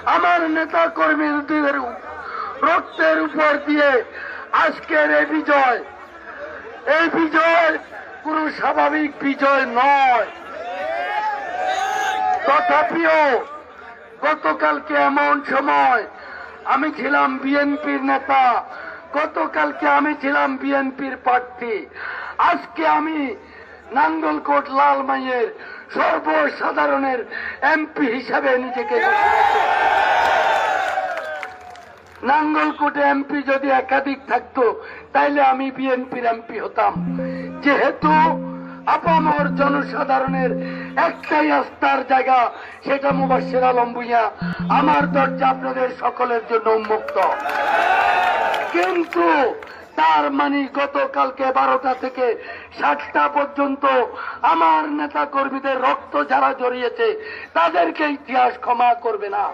আমার নেতা কর্মীদের রক্তের উপর দিয়ে আজকের এই বিজয় কোন স্বাভাবিক বিজয় নয়। তথাপিও গতকালকে এমন সময় আমি ছিলাম বিএনপির নেতা, গতকালকে আমি ছিলাম বিএনপির প্রার্থী, আজকে আমি নাঙ্গলকোট লালমাইয়ের সর্বসাধারণের এমপি হিসাবে নিজেকে নাঙ্গলকোটে এমপি যদি একাধিক থাকতো তাইলে আমি বিএনপির এমপি হতাম। যেহেতু আপামর জনসাধারণের একটাই আস্থার জায়গা, সেটা মুবাশশির আলম ভূঁইয়া, আমার দরজা আপনাদের সকলের জন্য উন্মুক্ত। কিন্তু তার মানে গতকালকে 12টা থেকে 7টা পর্যন্ত আমার নেতা কর্মীদের রক্ত যারা জড়িয়েছে তাদেরকে ইতিহাস ক্ষমা করবে না।